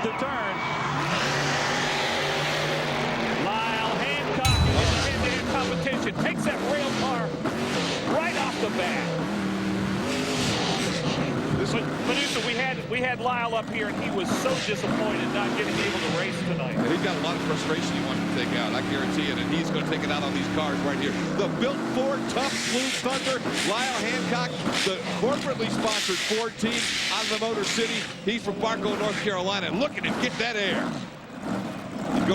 the turn. Lyle Hancock in the hand-to-hand competition takes that rail car right off the bat. But Medusa, we had Lyle up here, and he was so disappointed not getting able to race tonight. And he's got a lot of frustration he wants to take out, I guarantee it, and he's going to take it out on these cars right here. The built Ford Tough Blue Thunder, Lyle Hancock, the corporately sponsored Ford team out of the Motor City. He's from Barco, North Carolina. Look at him get that air.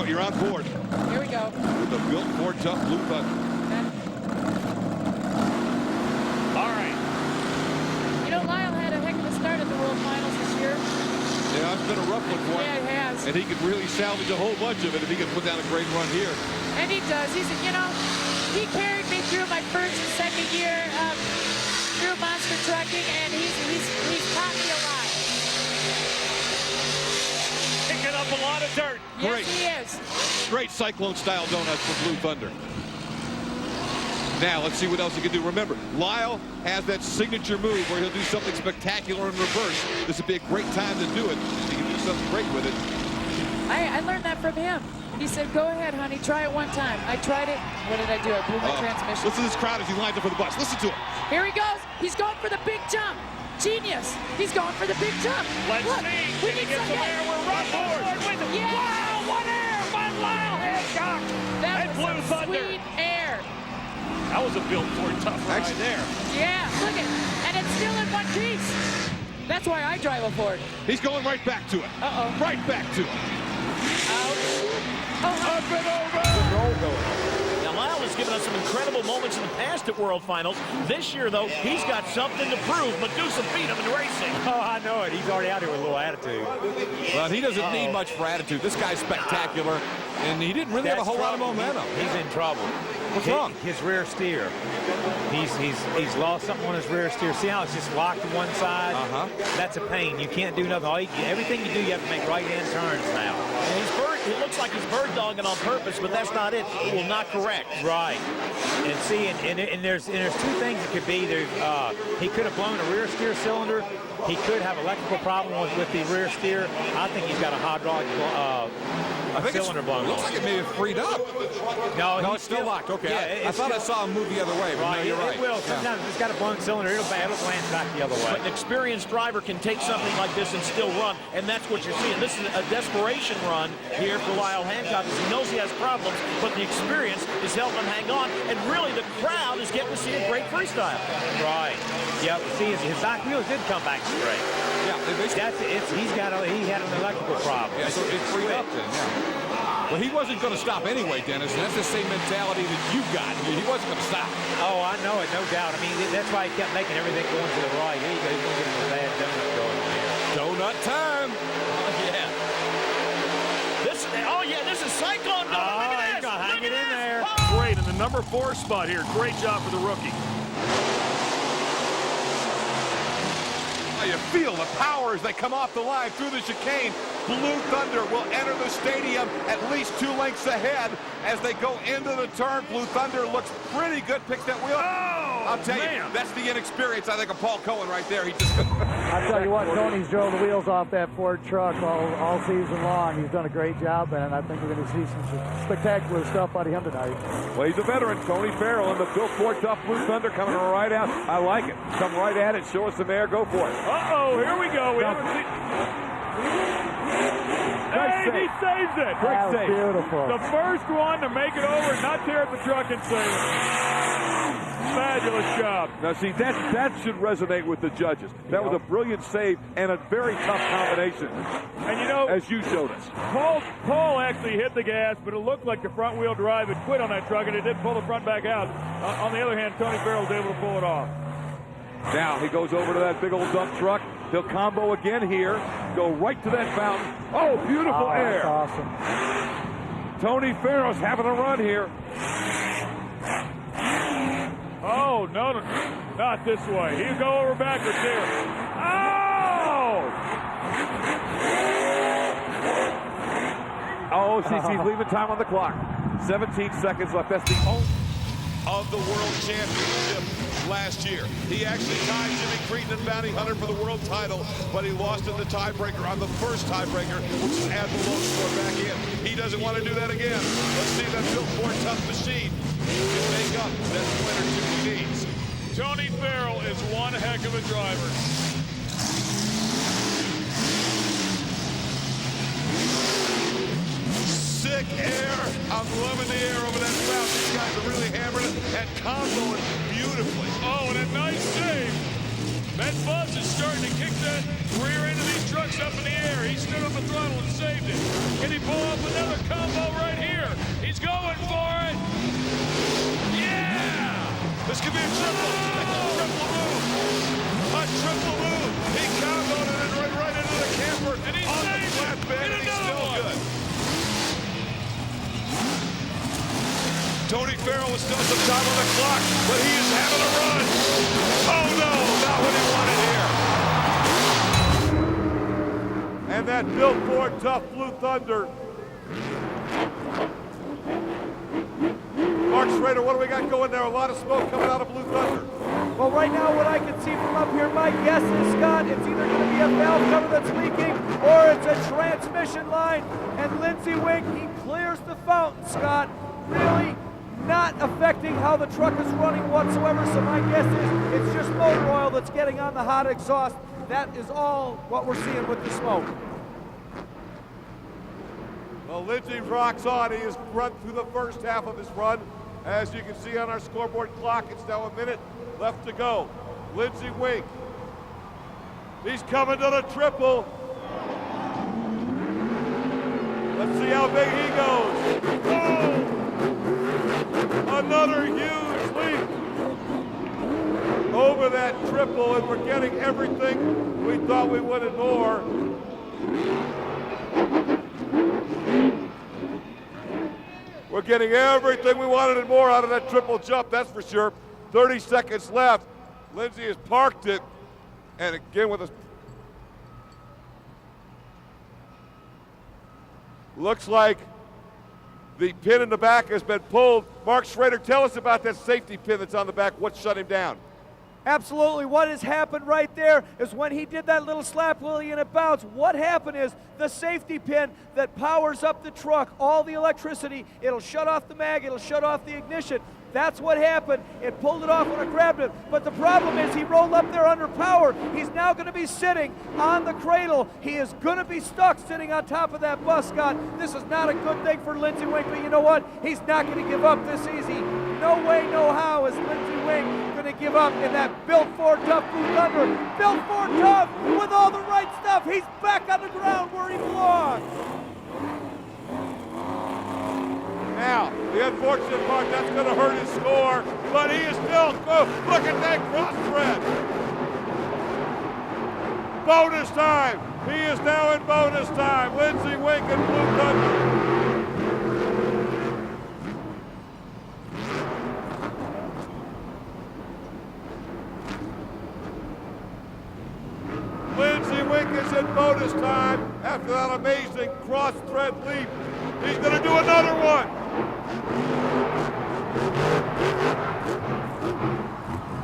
You're on board. Here we go. With the built Ford Tough Blue Thunder. All right. You know, Lyle had a heck of a start at the World Finals this year. Yeah, it's been a rough one for him. Yeah, it has. And he could really salvage a whole bunch of it if he could put down a great run here. And he does. He's, you know, he carried me through my first and second year through monster trucking, and he's taught me a lot. Picking up a lot of dirt. Great. Yes, he is. Great cyclone-style donuts for Blue Thunder. Now, let's see what else he can do. Remember, Lyle has that signature move where he'll do something spectacular in reverse. This would be a great time to do it. He can do something great with it. I learned that from him. He said, go ahead, honey, try it one time. I tried it. What did I do? I blew my transmission. Listen to this crowd as he lines up for the bus. Listen to him. Here he goes. He's going for the big jump. Genius. He's going for the big jump. Let's Look, see. we Can he need get some some air? We're right forward with him. Yeah. Wow, what air by Lyle Hancock. That And was Blue some Thunder. sweet air. That was a built Ford Tough ride there. Yeah, look at it. And it's still in one piece. That's why I drive a Ford. He's going right back to it. Uh-oh. Right back to it. Oh, Up and over. Now, Lyle has given us some incredible moments in the past at World Finals. This year, though, he's got something to prove. Medusa beat him in racing. Oh, I know it. He's already out here with a little attitude. Well, he doesn't need much for attitude. This guy's spectacular, and he didn't really have a whole lot of momentum. He's in trouble. What's wrong? His rear steer. He's lost something on his rear steer. See how it's just locked to one side? That's a pain. You can't do nothing. Everything you do, you have to make right-hand turns now. And he looks like he's bird dogging on purpose, but that's not it. It will not correct. Right. And see, and there's two things it could be. He could have blown a rear steer cylinder. He could have electrical problem with the rear steer. I think he's got a hydraulic cylinder blown. Looks like it may have freed up. No, it's still locked. Okay, Yeah, I thought I saw him move the other way, but right, no, you're right. It will. Sometimes it's got a blown cylinder. It'll glance back the other way. But an experienced driver can take something like this and still run, and that's what you're seeing. This is a desperation run here for Lyle Hancock, because he knows he has problems, but the experience is helping him hang on, and really the crowd is getting to see a great freestyle. Right. Yep. See, his back wheels did come back straight. Yeah, He had an electrical problem. Yeah, so it freed up then, yeah. Well, he wasn't going to stop anyway, Dennis, and that's the same mentality that you got. He wasn't going to stop. Oh, I know it, no doubt. I mean, that's why he kept making everything going to the right. Here you go, he's going to get him a bad donut going here. Donut time. This is Cyclone Donut. Look at this. Hang it in there. Great in the number 4 spot here. Great job for the rookie. You feel the power as they come off the line through the chicane. Blue Thunder will enter the stadium at least 2 lengths ahead as they go into the turn. Blue Thunder looks pretty good. Picks that wheel. I'll tell you, that's the inexperience, I think, of Paul Cohen right there. He just. I tell you what, Tony's drove the wheels off that Ford truck all season long. He's done a great job, and I think we're going to see some spectacular stuff out of him tonight. Well, he's a veteran, Tony Farrell, and the built Ford Tough Blue Thunder coming right out. I like it. Come right at it. Show us some air. Go for it. Uh-oh, here we go. We haven't seen... Hey, he saves it. That was beautiful. The first one to make it over and not tear up the truck and save it. Fabulous job. Now, see, that should resonate with the judges. That was a brilliant save and a very tough combination. And you know, as you showed us, Paul actually hit the gas, but it looked like the front wheel drive had quit on that truck, and it did pull the front back out. On the other hand, Tony Farrell was able to pull it off. now he goes over to that big old dump truck. He'll combo again here. Go right to that fountain. Oh, beautiful air. That's awesome. Tony Farrell's having a run here. Oh, no, not this way. He'll go over backwards here. Oh, he's leaving time on the clock. 17 seconds left. That's the of the World Championship. last year. He actually tied Jimmy Cretin and Bounty Hunter for the world title, but he lost in the tiebreaker on the first tiebreaker, which is add the low score back in. He doesn't want to do that again. Let's see that Built Ford Tough machine can make up that point or two he needs. Tony Farrell is one heck of a driver. Sick air. I'm loving the air over that spout. These guys are really hammering it and comboing beautifully. Oh, and a nice save. That buzz is starting to kick that rear end of these trucks up in the air. He stood on the throttle and saved it. Can he pull off another combo right here? He's going for it. Yeah! This could be a triple. Triple move. A triple move. He comboed it and right into the camper. And he on the saved it. flatbed, and he's still good. Tony Farrell with still some time on the clock, but he is having a run. Oh no, not what he wanted here. And that Built Ford Tough Blue Thunder. Mark Schrader, what do we got going there? A lot of smoke coming out of Blue Thunder. Well, right now, what I can see from up here, my guess is, Scott, it's either going to be a valve cover that's leaking or it's a transmission line. And Lindsey Wink, he clears the fountain, Scott. Really not affecting how the truck is running whatsoever. So my guess is it's just motor oil that's getting on the hot exhaust. That is all what we're seeing with the smoke. Well, Lindsey rocks on. He has run through the first half of his run. As you can see on our scoreboard clock, it's now a minute left to go. Lindsey Wink. He's coming to the triple. Let's see how big he goes. Oh! Another huge leap over that triple, and we're getting everything we thought we would and more. We're getting everything we wanted and more out of that triple jump, that's for sure. 30 seconds left. Lindsey has parked it, and again with a... Looks like the pin in the back has been pulled. Mark Schrader, tell us about that safety pin that's on the back. What shut him down? Absolutely. What has happened right there is when he did that little slap wheelie and it bounced, what happened is the safety pin that powers up the truck, all the electricity, it'll shut off the mag, it'll shut off the ignition. That's what happened. It pulled it off when it grabbed it. But the problem is he rolled up there under power. He's now going to be sitting on the cradle. He is going to be stuck sitting on top of that bus, Scott. This is not a good thing for Lindsey Wink, but you know what? He's not going to give up this easy. No way, no how is Lindsey Wink going to give up in that Built Ford Tough Blue Thunder. Built Ford Tough with all the right stuff. He's back on the ground where he belongs. Now, the unfortunate part, that's going to hurt his score, but he is still, look at that cross thread. Bonus time. He is now in bonus time. Lindsey Wink and Blue Thunder. Lindsey Wink is in bonus time after that amazing cross thread leap. He's going to do another one.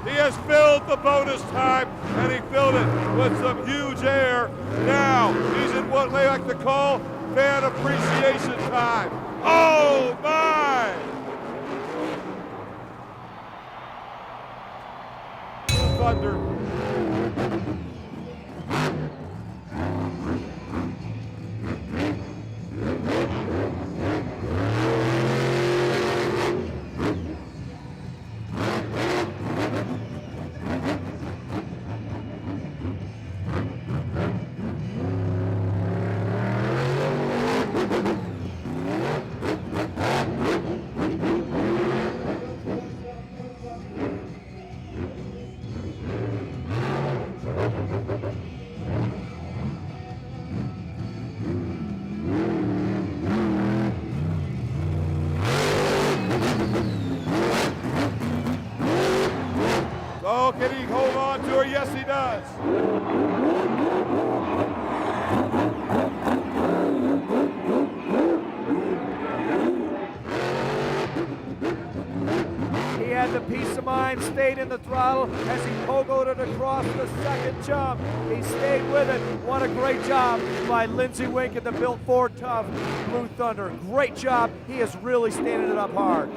He has filled the bonus time, and he filled it with some huge air. Now, he's in what they like to call fan appreciation time. Oh, my! Thunder. Oh, can he hold on to her? Yes, he does. He had to piece him mind stayed in the throttle as he pogoed it across the second jump. He stayed with it. What a great job by Lindsey Wink and the Built Ford Tough Blue Thunder. Great job. He is really standing it up hard.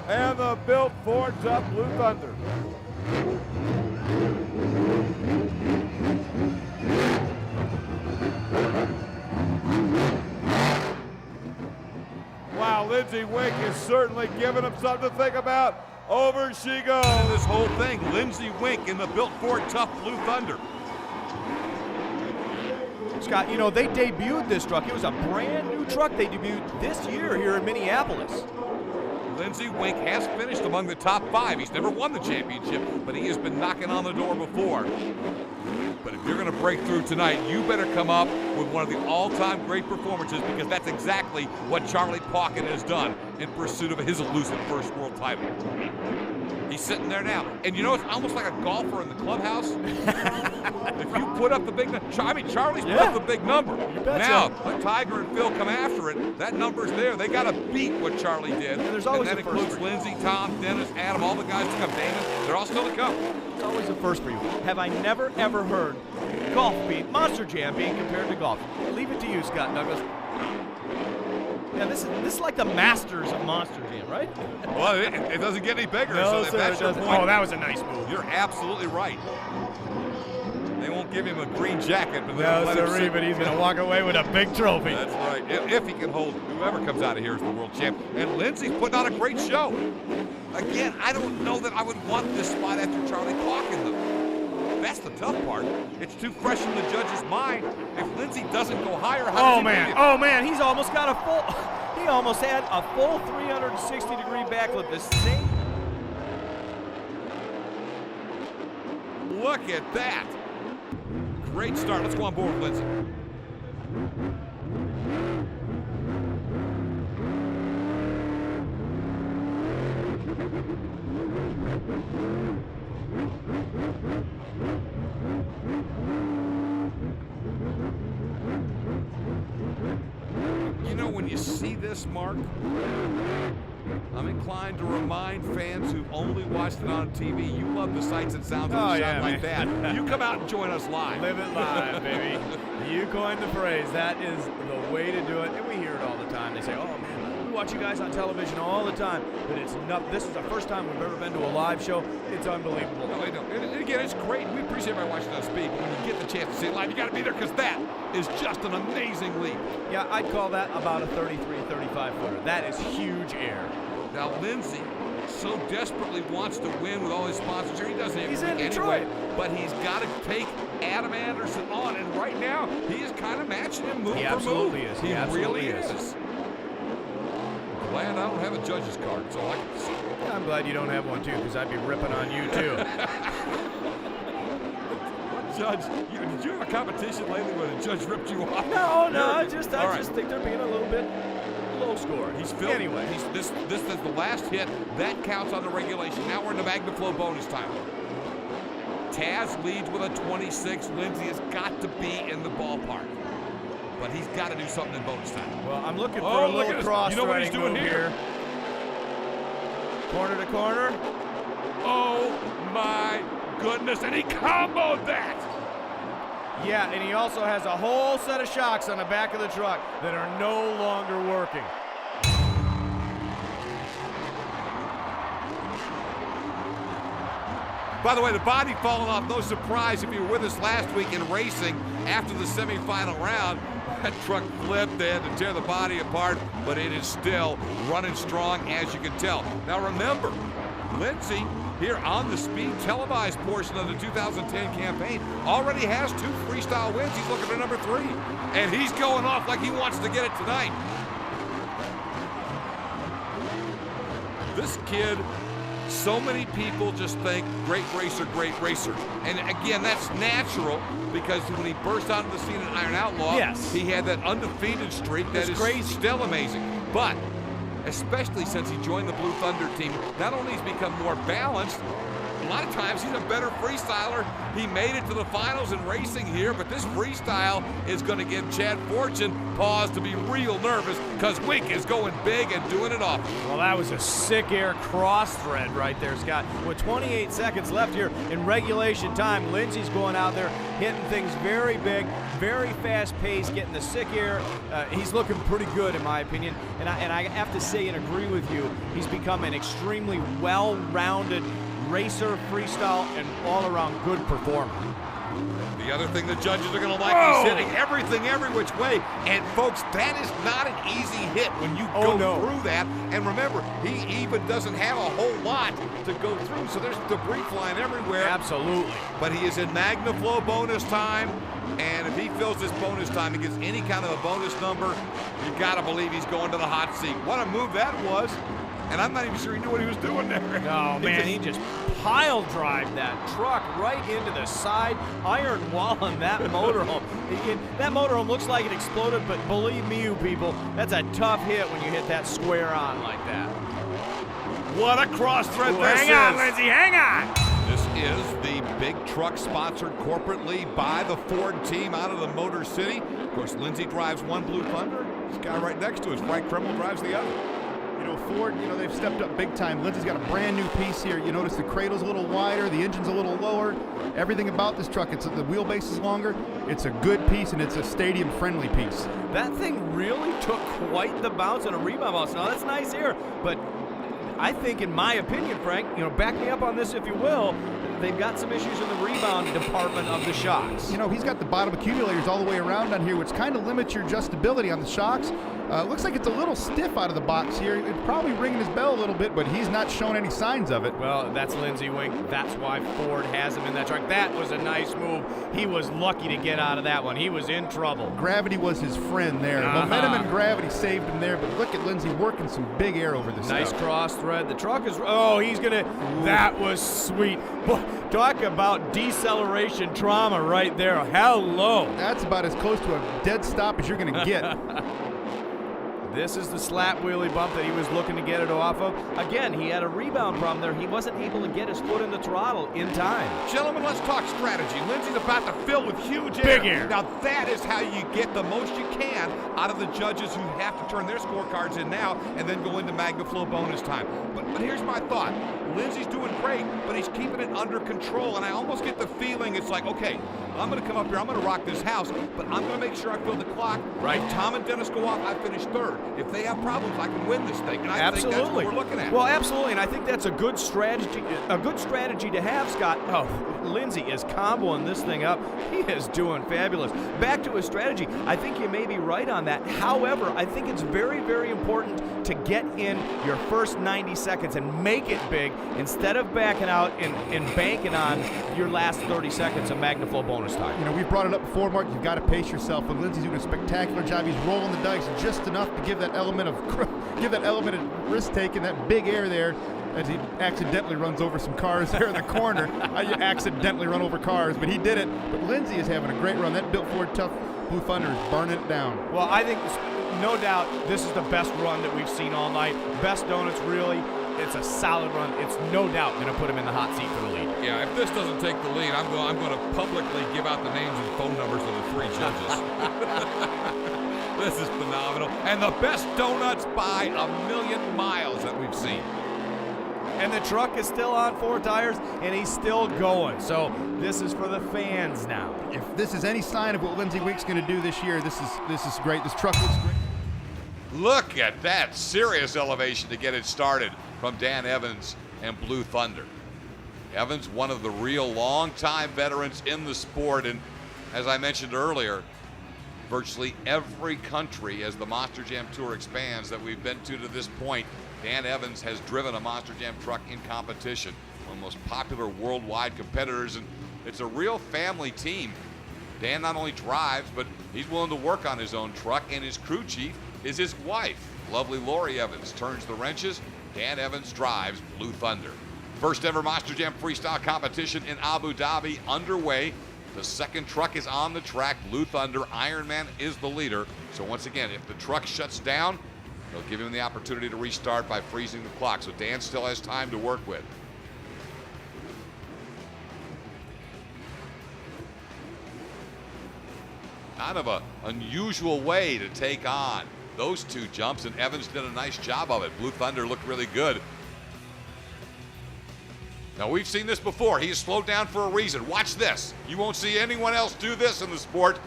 And the Built Ford Tough Blue Thunder. Wow, Lindsey Wink is certainly giving him something to think about. Over she goes. And this whole thing, Lindsey Wink in the Built Ford Tough Blue Thunder. Scott, you know, they debuted this truck. It was a brand new truck they debuted this year here in Minneapolis. Lindsey Wink has finished among the top 5. He's never won the championship, but he has been knocking on the door before. But if you're going to break through tonight, you better come up with one of the all-time great performances, because that's exactly what Charlie Pauken has done in pursuit of his elusive first world title. He's sitting there now. And you know, it's almost like a golfer in the clubhouse. If you put up the big number, I mean, Charlie's put up the big number. Now, let Tiger and Phil come after it. That number's there. They got to beat what Charlie did. And there's always that a first includes for you. Lindsey, Tom, Dennis, Adam, all the guys to come. Damon, they're all still to come. It's always a first for you. Have I never, ever heard golf Monster Jam being compared to golf? Leave it to you, Scott Douglas. Yeah, this is like the Masters of Monster Jam, right? Well, it doesn't get any bigger. No, so if sir, that's it your doesn't. point, Oh, that was a nice move. you're absolutely right. They won't give him a green jacket, but No, they'll let him sir, sit. but he's going to walk away with a big trophy. That's right. If he can hold whoever comes out of here as the world champ. And Lindsey's putting on a great show. Again, I don't know that I would want this spot after Charlie Pauken, though. That's the tough part. It's too fresh in the judge's mind. If Lindsey doesn't go higher, how does he beat him? Oh man, he's almost got a full. He almost had a full 360-degree backflip. The same. Look at that. Great start. Let's go on board with Lindsey. You know, when you see this, Mark, I'm inclined to remind fans who've only watched it on TV, you love the sights and sounds of a shot like that. You come out and join us live. Live it live, baby. You coined the phrase. That is the way to do it. And we hear it all the time. They say, oh, man, we watch you guys on television all the time. But it's not. This is the first time we've ever been to a live show. It's unbelievable. No, I don't. And again, it's great. We appreciate everybody watching on speed. But when you get the chance to see it live, you got to be there, because that is just an amazing leap. Yeah, I'd call that about a 33, 35 footer. That is huge air. Now, Lindsey so desperately wants to win with all his sponsors here. He doesn't even He's in anyway, Detroit. but he's got to take Adam Anderson on. And right now, he is kind of matching him move He for absolutely move. is. He He really absolutely is. is. Glad I don't have a judge's card, so I can see. Yeah, I'm glad you don't have one, too, because I'd be ripping on you, too. Judge, did you have a competition lately where the judge ripped you off? No, I All just right. think they're being a little bit low score. He's filled. Anyway. This is the last hit. That counts on the regulation. Now we're in the MagnaFlow bonus time. Taz leads with a 26. Lindsey has got to be in the ballpark. But he's got to do something in bonus time. Well, I'm looking for Oh, a look at little this. cross You know what he's doing move here? Corner to corner. Oh my goodness, and he comboed that! Yeah, and he also has a whole set of shocks on the back of the truck that are no longer working. By the way, the body falling off, no surprise if you were with us last week in racing after the semifinal round. That truck flipped, they had to tear the body apart, but it is still running strong, as you can tell. Now remember, Lindsey, here on the Speed televised portion of the 2010 campaign, already has 2 freestyle wins. He's looking for number 3, and he's going off like he wants to get it tonight. This kid, so many people just think great racer, great racer. And again, that's natural because when he burst onto the scene in Iron Outlaw, yes, he had that undefeated streak that is crazy, still amazing. But especially since he joined the Blue Thunder team, not only has he become more balanced, a lot of times he's a better freestyler. He made it to the finals in racing here, but this freestyle is going to give Chad Fortune pause to be real nervous because Wink is going big and doing it often. Well, that was a sick air cross thread right there, Scott. With 28 seconds left here in regulation time, Lindsey's going out there hitting things very big, very fast pace, getting the sick air. He's looking pretty good in my opinion, and I have to say and agree with you, he's become an extremely well-rounded racer, freestyle, and all-around good performer. The other thing the judges are going to like, he's hitting everything every which way. And folks, that is not an easy hit when you go through that. And remember, he even doesn't have a whole lot to go through, so there's debris flying everywhere. Absolutely. But he is in MagnaFlow bonus time, and if he fills this bonus time and gets any kind of a bonus number, you got to believe he's going to the hot seat. What a move that was. And I'm not even sure he knew what he was doing there. No, man, he just pile drive that truck right into the side iron wall on that motorhome. That motorhome looks like it exploded, but believe me, you people, that's a tough hit when you hit that square on like that. What a cross thread this is. Hang on, Lindsey, hang on. This is the big truck sponsored corporately by the Ford team out of the Motor City. Of course, Lindsey drives one Blue Thunder. This guy right next to us, Frank Kreml, drives the other. You know, Ford, you know, they've stepped up big time. Lindsey's got a brand new piece here. You notice the cradle's a little wider, the engine's a little lower. Everything about this truck, the wheelbase is longer. It's a good piece, and it's a stadium-friendly piece. That thing really took quite the bounce and a rebound bounce. Now, that's nice here, but I think, in my opinion, Frank, you know, back me up on this if you will, they've got some issues in the rebound department of the shocks. You know, he's got the bottom accumulators all the way around on here, which kind of limits your adjustability on the shocks. Looks like it's a little stiff out of the box here. It's probably ringing his bell a little bit, but he's not showing any signs of it. Well, that's Lindsey Wink. That's why Ford has him in that truck. That was a nice move. He was lucky to get out of that one. He was in trouble. Gravity was his friend there. Momentum and gravity saved him there, but look at Lindsey working some big air over this Nice stuff. Cross thread. The truck is, he's going to, that was sweet. Boy, talk about deceleration trauma right there. Hello. That's about as close to a dead stop as you're going to get. This is the slap wheelie bump that he was looking to get it off of. Again, he had a rebound problem there. He wasn't able to get his foot in the throttle in time. Gentlemen, let's talk strategy. Lindsey's about to fill with huge air. Big air. Now that is how you get the most you can out of the judges who have to turn their scorecards in now and then go into MagnaFlow bonus time. But here's my thought. Lindsey's doing great, but he's keeping it under control, and I almost get the feeling it's like, okay, I'm going to come up here, I'm going to rock this house, but I'm going to make sure I fill the clock. Right. If Tom and Dennis go off, I finish third. If they have problems, I can win this thing, and I think that's what we're looking at. Well, absolutely, and I think that's a good strategy to have, Scott. Oh, Lindsey is comboing this thing up. He is doing fabulous. Back to his strategy, I think you may be right on that. However, I think it's very, very important to get in your first 90 seconds and make it big instead of backing out and banking on your last 30 seconds of MagnaFlow bonus time. You know, we've brought it up before, Mark. You've got to pace yourself, and Lindsey's doing a spectacular job. He's rolling the dice just enough to give that element of risk taking, that big air there, as he accidentally runs over some cars there in the corner. You accidentally run over cars, but he did it. But Lindsey is having a great run. That built Ford Tough Blue Thunder is burning it down. Well, I think, no doubt, this is the best run that we've seen all night. Best donuts, really. It's a solid run. It's no doubt going to put him in the hot seat for the lead. Yeah, if this doesn't take the lead, I'm going to publicly give out the names and phone numbers of the 3 judges. This is phenomenal. And the best donuts by a million miles that we've seen. And the truck is still on 4 tires, and he's still going. So this is for the fans now. If this is any sign of what Lindsey Wink's going to do this year, this is great. This truck looks great. Look at that serious elevation to get it started from Dan Evans and Blue Thunder. Evans, one of the real long-time veterans in the sport, and as I mentioned earlier, virtually every country, as the Monster Jam Tour expands, that we've been to this point, Dan Evans has driven a Monster Jam truck in competition, one of the most popular worldwide competitors, and it's a real family team. Dan not only drives, but he's willing to work on his own truck, and his crew chief is his wife. Lovely Lori Evans turns the wrenches. Dan Evans drives Blue Thunder. First ever Monster Jam freestyle competition in Abu Dhabi underway. The second truck is on the track. Blue Thunder, Ironman is the leader. So once again, if the truck shuts down, they'll give him the opportunity to restart by freezing the clock. So Dan still has time to work with. Kind of an unusual way to take on those two jumps, and Evans did a nice job of it. Blue Thunder looked really good. Now, we've seen this before. He is slowed down for a reason. Watch this. You won't see anyone else do this in the sport,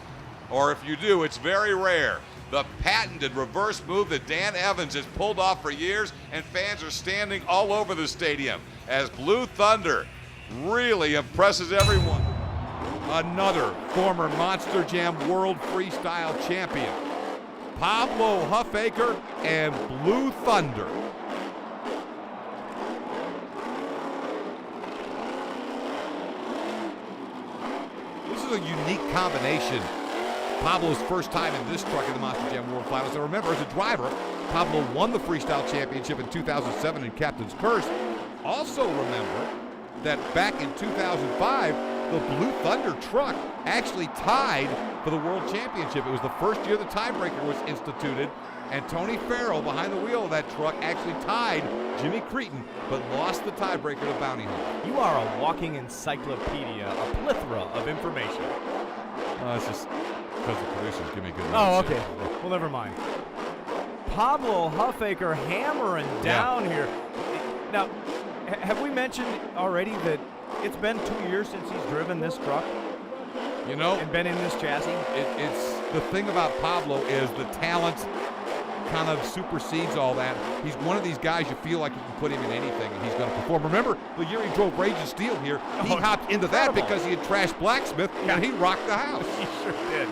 or if you do, it's very rare. The patented reverse move that Dan Evans has pulled off for years, and fans are standing all over the stadium as Blue Thunder really impresses everyone. Another former Monster Jam World Freestyle Champion, Pablo Huffaker and Blue Thunder. This is a unique combination. Pablo's first time in this truck in the Monster Jam World Finals. And remember, as a driver, Pablo won the Freestyle Championship in 2007 in Captain's Curse. Also remember that back in 2005, the Blue Thunder truck actually tied for the World Championship. It was the first year the tiebreaker was instituted, and Tony Farrell, behind the wheel of that truck, actually tied Jimmy Cretin, but lost the tiebreaker to Bounty Hunter. You are a walking encyclopedia, a plethora of information. It's just because the producers give me good notes. Oh, okay. Well, never mind. Pablo Huffaker hammering down here. Now, have we mentioned already that it's been 2 years since he's driven this truck? You know, and been in this chassis? It's the thing about Pablo is the talent kind of supersedes all that. He's one of these guys you feel like you can put him in anything and he's going to perform. Remember, the year he drove Rage and Steel here, he hopped into that because he had trashed Blacksmith and he rocked the house. He sure did.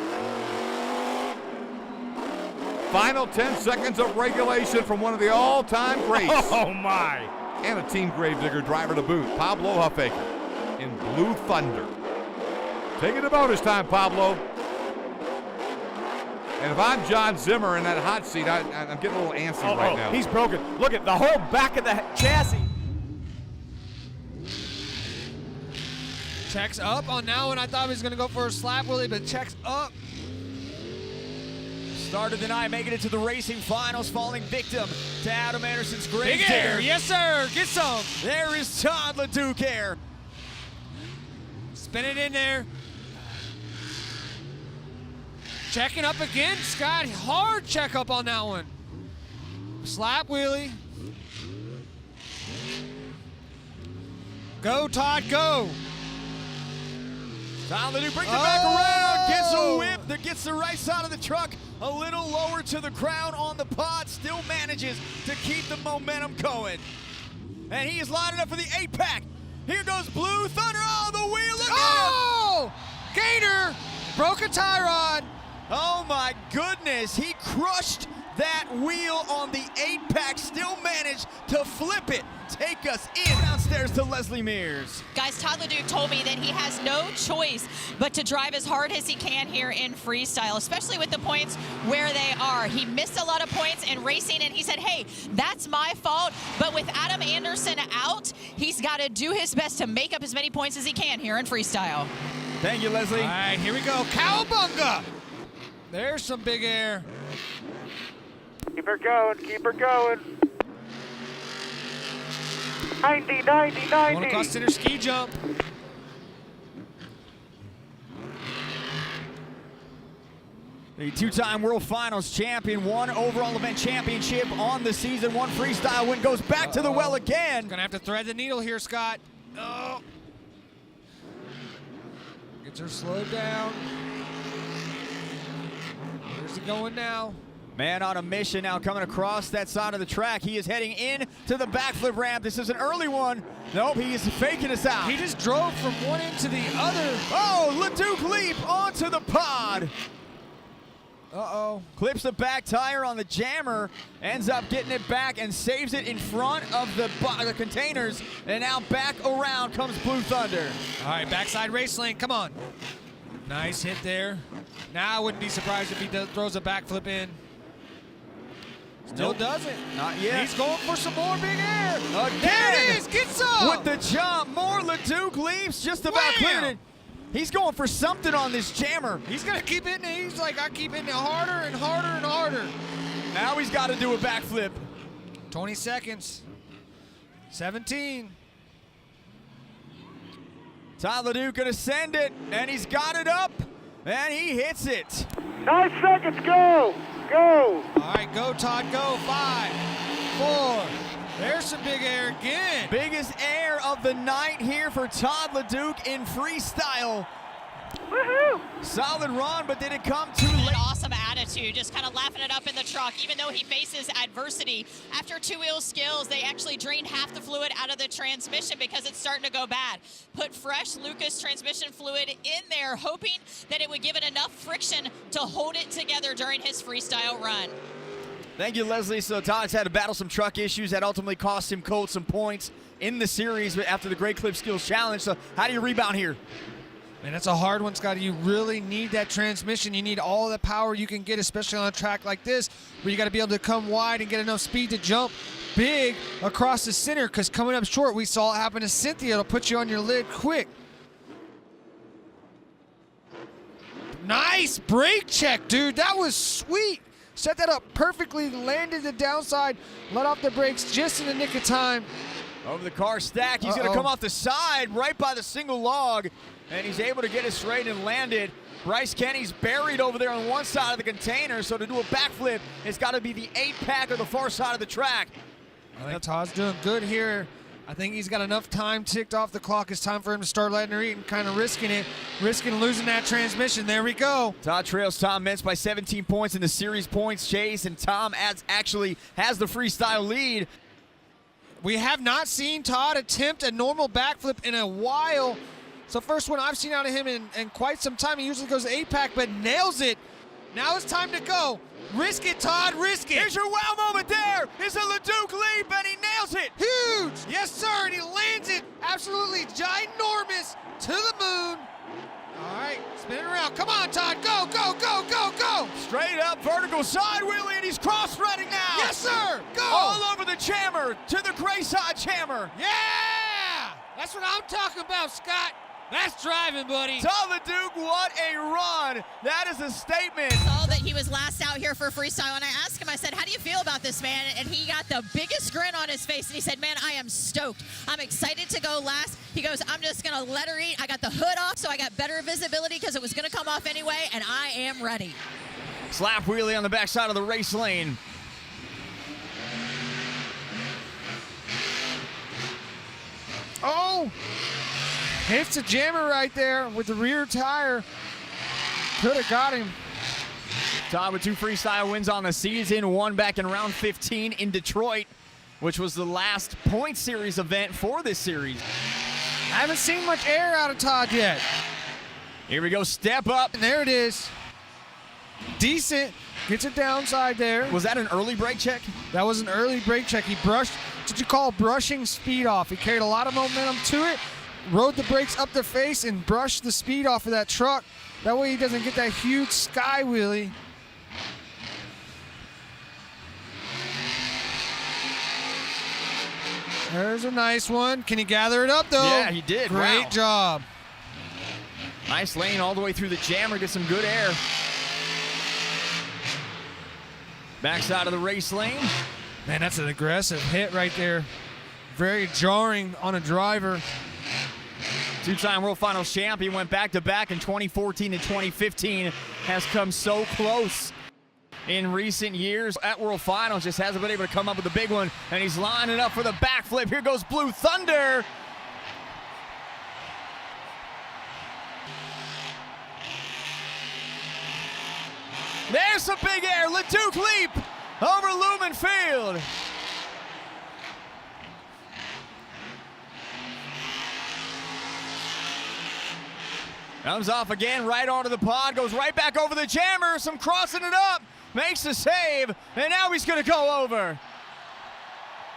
Final 10 seconds of regulation from one of the all-time greats. Oh, my. And a Team Gravedigger driver to boot, Pablo Huffaker in Blue Thunder. Take it to bonus time, Pablo. And if I'm John Zimmer in that hot seat, I'm getting a little antsy right now. He's broken. Look at the whole back of the chassis. Checks up on now, and I thought he was going to go for a slap wheelie, but checks up. Start of the night, making it to the racing finals, falling victim to Adam Anderson's Grave Big air, yes sir, get some. There is Todd LeDuc air. Spin it in there. Checking up again, Scott, hard check up on that one. Slap wheelie. Go Todd, go. Todd LeDuc brings it back around, gets a whip that gets the right side of the truck a little lower to the ground on the pod, still manages to keep the momentum going. And he is lining up for the 8-pack. Here goes Blue Thunder. Oh, the wheel, look at him. Gainer, broke a tie rod. Oh my goodness, he crushed that wheel on the 8-pack, still managed to flip it. Take us in downstairs to Leslie Mears. Guys, Todd LeDuc told me that he has no choice but to drive as hard as he can here in freestyle, especially with the points where they are. He missed a lot of points in racing, and he said, hey, that's my fault, but with Adam Anderson out, he's got to do his best to make up as many points as he can here in freestyle. Thank you, Leslie. All right, here we go. Cowabunga! There's some big air. Keep her going, keep her going. 90, 90, 90. One across center ski jump. The two-time World Finals champion, one overall event championship on the season, one freestyle win, goes back to the well again. Gonna have to thread the needle here, Scott. Oh. Gets her slowed down. Where's he going now? Man on a mission now coming across that side of the track. He is heading in to the backflip ramp. This is an early one. Nope, he is faking us out. He just drove from one end to the other. Oh, LeDuc leap onto the pod. Uh-oh. Clips the back tire on the jammer, ends up getting it back and saves it in front of the containers, and now back around comes Blue Thunder. All right, backside race lane, come on. Nice hit there. Now I wouldn't be surprised if he throws a backflip in. Still doesn't. Not yet. He's going for some more big air. Again. There it is, get some. With the jump, more LeDuc leaps, just about cleared it. He's going for something on this jammer. He's going to keep hitting it. He's like, I keep hitting it harder and harder and harder. Now he's got to do a backflip. 20 seconds. 17. Todd LeDuc going to send it, and he's got it up, and he hits it. 9 seconds, go! Go! All right, go, Todd, go. 5, 4. There's some big air again. Biggest air of the night here for Todd LeDuc in freestyle. Woohoo! Solid run, but did it come too late? An awesome attitude, just kind of laughing it up in the truck, even though he faces adversity. After two-wheel skills, they actually drained half the fluid out of the transmission because it's starting to go bad. Put fresh Lucas transmission fluid in there, hoping that it would give it enough friction to hold it together during his freestyle run. Thank you, Leslie. So Todd's had to battle some truck issues that ultimately cost him Colt some points in the series after the Great Clip Skills Challenge. So how do you rebound here? Man, that's a hard one, Scotty. You really need that transmission. You need all the power you can get, especially on a track like this, where you got to be able to come wide and get enough speed to jump big across the center, because coming up short, we saw it happen to Cynthia. It'll put you on your lid quick. Nice brake check, dude. That was sweet. Set that up perfectly, landed the downside, let off the brakes just in the nick of time. Over the car stack, he's going to come off the side right by the single log, and he's able to get it straight and land it. Bryce Kenny's buried over there on one side of the container, so to do a backflip, it's got to be the 8-pack or the far side of the track. I think Todd's doing good here. I think he's got enough time ticked off the clock. It's time for him to start letting her eat and kind of risking losing that transmission. There we go. Todd trails Tom Meents by 17 points in the series points chase, and Tom actually has the freestyle lead. We have not seen Todd attempt a normal backflip in a while. It's the first one I've seen out of him in quite some time. He usually goes 8-pack, but nails it. Now it's time to go. Risk it, Todd, risk it. Here's your wow moment there. It's a LeDuc leap, and he nails it. Huge. Yes, sir, and he lands it absolutely ginormous to the moon. All right, spin it around. Come on, Todd. Go, go, go, go, go. Straight up, vertical side wheelie, and he's cross-threading now. Yes, sir. Go. All over the jammer to the gray side jammer. Yeah. That's what I'm talking about, Scott. That's driving, buddy. Todd LeDuc, what a run. That is a statement. I saw that he was last out here for freestyle, and I asked him, I said, how do you feel about this, man? And he got the biggest grin on his face, and he said, man, I am stoked. I'm excited to go last. He goes, I'm just going to let her eat. I got the hood off, so I got better visibility because it was going to come off anyway, and I am ready. Slap wheelie on the backside of the race lane. Oh! Hits the jammer right there with the rear tire. Could have got him. Todd with 2 freestyle wins on the season, one back in round 15 in Detroit, which was the last point series event for this series. I haven't seen much air out of Todd yet. Here we go, step up. And there it is. Decent. Gets it downside there. Was that an early brake check? That was an early brake check. He brushed, what you call brushing speed off. He carried a lot of momentum to it, rode the brakes up the face, and brushed the speed off of that truck. That way he doesn't get that huge sky wheelie. There's a nice one. Can he gather it up, though? Yeah, he did. Great job. Nice lane all the way through the jammer. Get some good air. Backside of the race lane. Man, that's an aggressive hit right there. Very jarring on a driver. Two-time World Finals champion, went back-to-back in 2014 and 2015. Has come so close in recent years at World Finals. Just hasn't been able to come up with a big one. And he's lining up for the backflip. Here goes Blue Thunder. There's some big air. LeDuc leap over Lumen Field. Comes off again, right onto the pod, goes right back over the jammer, some crossing it up, makes the save, and now he's gonna go over.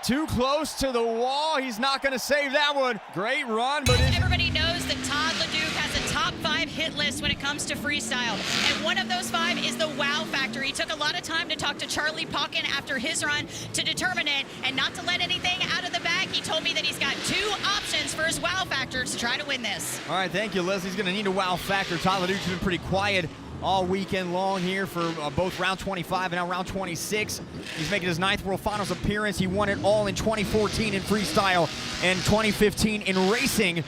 Too close to the wall, he's not gonna save that one. Great run, but everybody knows that Todd LeDuc has a top 5 hit list when it comes to freestyle, and one of those 5 is the wow factor. He took a lot of time to talk to Charlie Pauken after his run to determine it, and not to let anything out of the bag. He told me that he's got 2 options for his wow factor to try to win this. all right, thank you, Liz. He's gonna need a wow factor. Todd LeDuc's been pretty quiet all weekend long here for both round 25 and now round 26. He's making his 9th World Finals appearance. He won it all in 2014 in freestyle and 2015 in racing.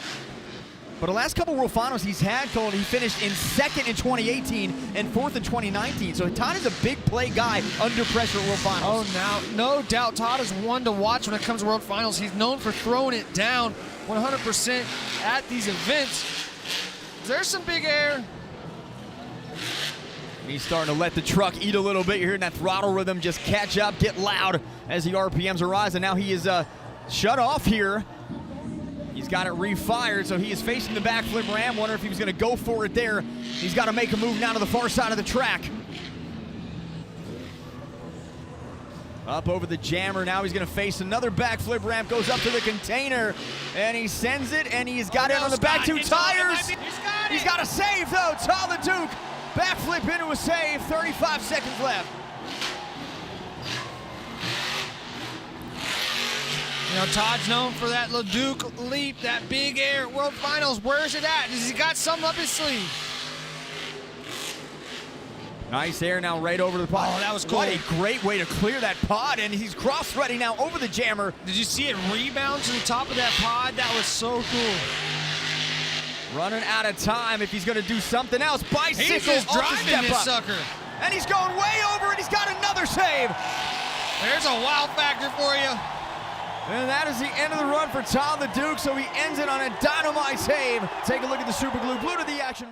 But the last couple World Finals he's had, Cole, he finished in 2nd in 2018 and 4th in 2019. So Todd is a big play guy under pressure at World Finals. Oh, now, no doubt, Todd is one to watch when it comes to World Finals. He's known for throwing it down 100% at these events. There's some big air. He's starting to let the truck eat a little bit. You're hearing that throttle rhythm just catch up, get loud as the RPMs are rising. Now he is shut off here. He's got it refired, so he is facing the backflip ram. Wonder if he was going to go for it there. He's got to make a move now to the far side of the track. Up over the jammer. Now he's going to face another backflip ramp. Goes up to the container, and he sends it, and he's got it on the back 2 tires. He's got a save, though. Todd LeDuc. Backflip into a save, 35 seconds left. You know, Todd's known for that LeDuc leap, that big air at World Finals. Where's it at? Has he got something up his sleeve? Nice air now right over the pod. Oh, that was cool. What a great way to clear that pod, and he's cross-threading now over the jammer. Did you see it rebound to the top of that pod? That was so cool. Running out of time if he's going to do something else. Bicycle He's just off the driving step this up. sucker. And he's going way over, and he's got another save. There's a wow factor for you. And that is the end of the run for Todd LeDuc, so he ends it on a dynamite save. Take a look at the super glue. Blue to the action.